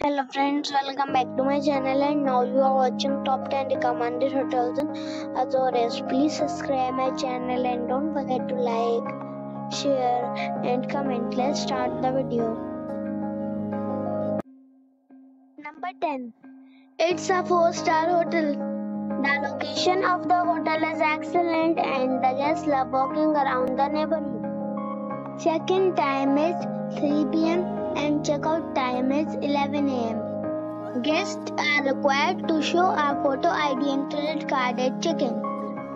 Hello friends, welcome back to my channel and now you are watching top 10 recommended hotels in Azores. Please subscribe my channel and don't forget to like, share and comment. Let's start the video. Number 10. It's a 4-star hotel. The location of the hotel is excellent and the guests love walking around the neighborhood. Check-in time is 3 p.m. and checkout time is 11 a.m. Guests are required to show a photo ID and credit card at check-in.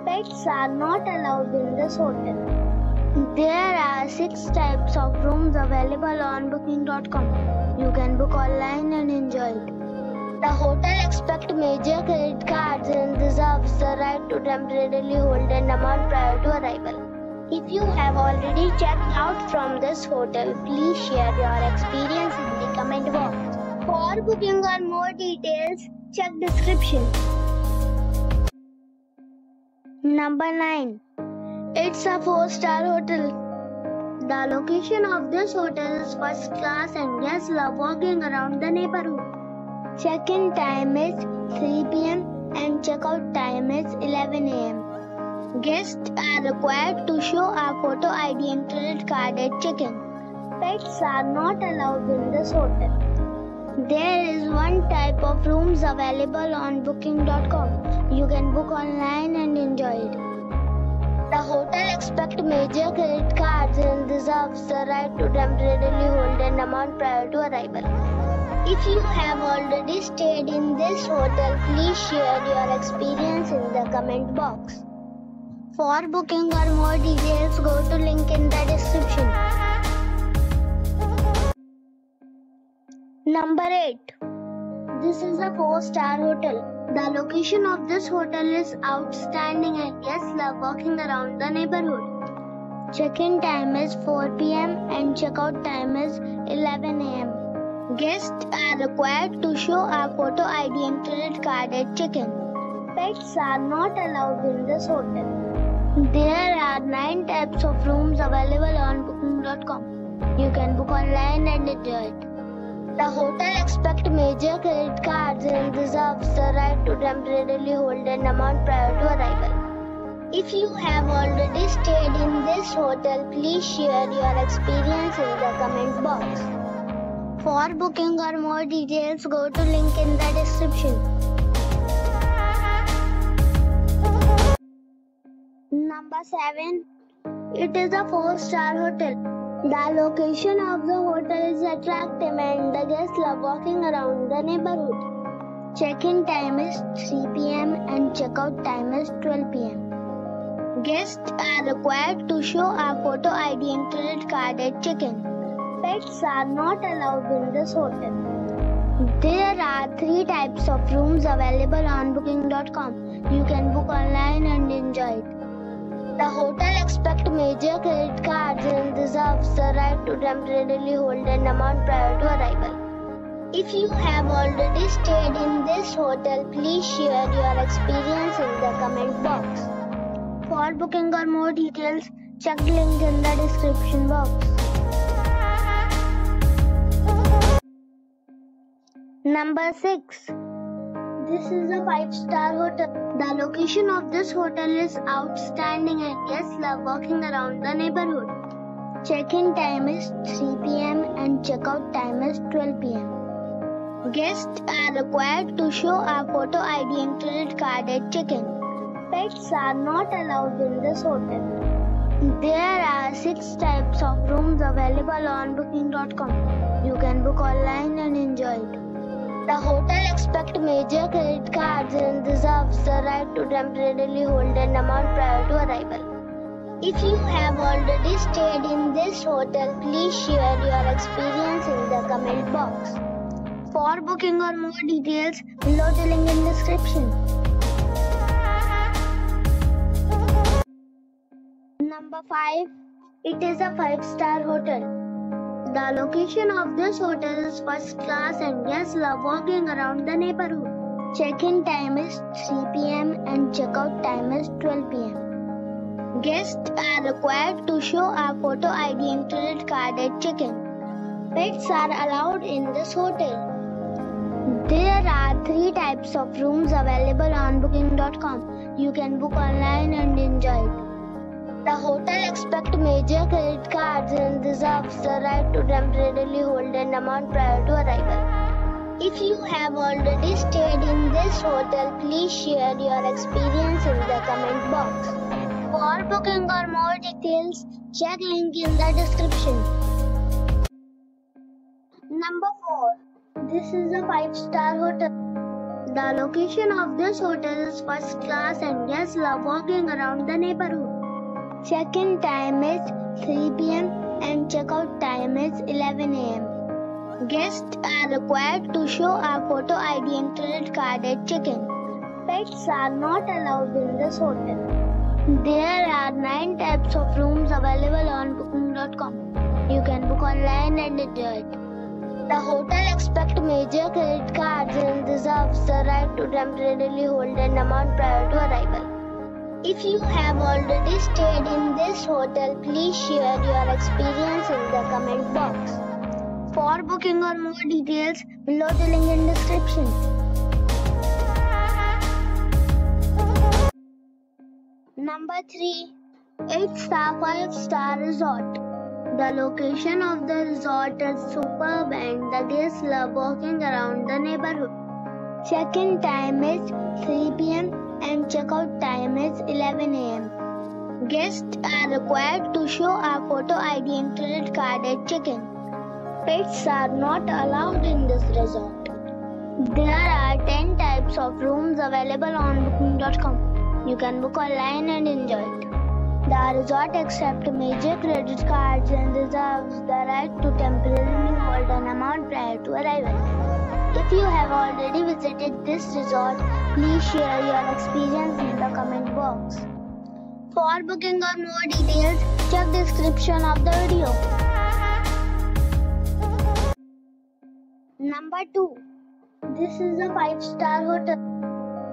Pets are not allowed in this hotel. There are 6 types of rooms available on booking.com. You can book online and enjoy it. The hotel accepts major credit cards and reserves the right to temporarily hold an amount prior to arrival. If you have already checked out from this hotel, please share your experience in the comment box. For booking or more details, check description. Number 9. It's a 4-star hotel. The location of this hotel is first class and guests love walking around the neighborhood. Check-in time is 3 p.m. and checkout time is 11 a.m. Guests are required to show a photo ID and credit card at check-in. Pets are not allowed in this hotel. There is 1 type of rooms available on booking.com. You can book online and enjoy it. The hotel accepts major credit cards and reserves the right to temporarily hold an amount prior to arrival. If you have already stayed in this hotel, please share your experience in the comment box. For booking or more details, go to link in the description. Number 8. This is a 4-star hotel. The location of this hotel is outstanding and guests love walking around the neighborhood. Check-in time is 4 p.m. and checkout time is 11 a.m. Guests are required to show a photo ID and credit card at check-in. Pets are not allowed in this hotel. There are 9 types of rooms available on booking.com. You can book online and enjoy it. The hotel accepts major credit cards and reserves the right to temporarily hold an amount prior to arrival. If you have already stayed in this hotel, please share your experience in the comment box. For booking or more details, go to link in the description. Number 7. It is a 4-star hotel. The location of the hotel is attractive and the guests love walking around the neighborhood. Check-in time is 3 p.m. and checkout time is 12 p.m. Guests are required to show a photo ID and credit card at check-in. Pets are not allowed in this hotel. There are 3 types of rooms available on booking.com. You can book online and enjoy it. The hotel accepts major credit cards and reserves the right to temporarily hold an amount prior to arrival. If you have already stayed in this hotel, please share your experience in the comment box. For booking or more details, check the link in the description box. Number 6. This is a 5-star hotel. The location of this hotel is outstanding and guests love walking around the neighborhood. Check-in time is 3 p.m. and checkout time is 12 p.m. Guests are required to show a photo ID and credit card at check-in. Pets are not allowed in this hotel. There are 6 types of rooms available on booking.com. You can book online and enjoy it. The hotel accepts major credit cards and reserves the right to temporarily hold an amount prior to arrival. If you have already stayed in this hotel, please share your experience in the comment box. For booking or more details, below the link in description. Number 5. It is a 5-star hotel. The location of this hotel is first class and guests love walking around the neighborhood. Check-in time is 3 p.m. and checkout time is 12 p.m. Guests are required to show a photo ID and credit card at check-in. Pets are allowed in this hotel. There are 3 types of rooms available on booking.com. You can book online and enjoy it. The hotel expects major credit cards and reserves the right to temporarily hold an amount prior to arrival. If you have already stayed in this hotel, please share your experience in the comment box. For booking or more details, check link in the description. Number 4. This is a 5-star hotel. The location of this hotel is first class and guests love walking around the neighborhood. Check-in time is 3 p.m. and check-out time is 11 a.m. Guests are required to show a photo ID and credit card at check-in. Pets are not allowed in this hotel. There are 9 types of rooms available on booking.com. You can book online and enjoy it. The hotel expects major credit cards and reserves the right to temporarily hold an amount prior to arrival. If you have already stayed in this hotel, please share your experience in the comment box. For booking or more details, below the link in description. Number 3. It's a 5-star resort. The location of the resort is superb and the guests love walking around the neighborhood. Check-in time is 3 p.m. and check-out time is 11 a.m. Guests are required to show a photo ID and credit card at check-in. Pets are not allowed in this resort. There are 10 types of rooms available on booking.com. You can book online and enjoy it. The resort accepts major credit cards and reserves the right to temporarily hold an amount prior to arrival. If you have already visited this resort, please share your experience in the comment box. For booking or more details, check the description of the video. Number 2. This is a 5-star hotel.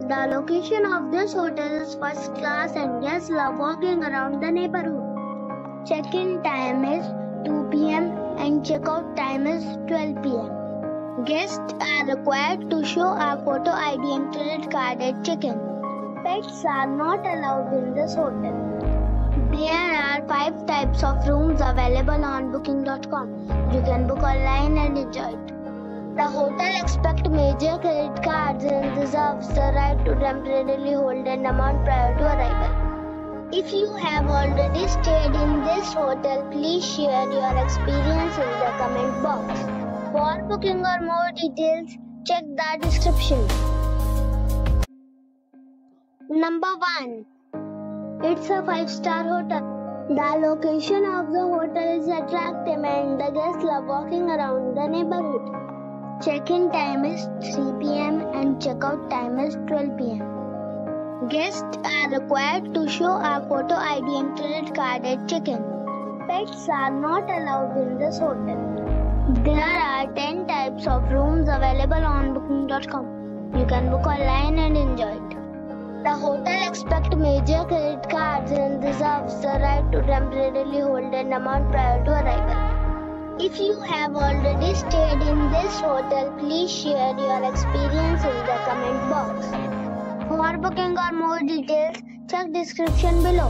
The location of this hotel is first class and guests love walking around the neighborhood. Check-in time is 2 p.m. and check-out time is 12 p.m. Guests are required to show a photo ID and credit card at check-in. Pets are not allowed in this hotel. There are 5 types of rooms available on booking.com. You can book online and enjoy it. The hotel expects major credit cards and reserves the right to temporarily hold an amount prior to arrival. If you have already stayed in this hotel, please share your experience in the comment box. For booking or more details, check the description. Number 1. It's a 5-star hotel. The location of the hotel is attractive and the guests love walking around the neighborhood. Check-in time is 3 p.m. and check-out time is 12 p.m. Guests are required to show a photo ID and credit card at check-in. Pets are not allowed in this hotel. There are 10 types of rooms available on booking.com. You can book online and enjoy it. The hotel expects major credit cards and reserves the right to temporarily hold an amount prior to arrival. If you have already stayed in this hotel, please share your experience in the comment box. For booking or more details, check description below.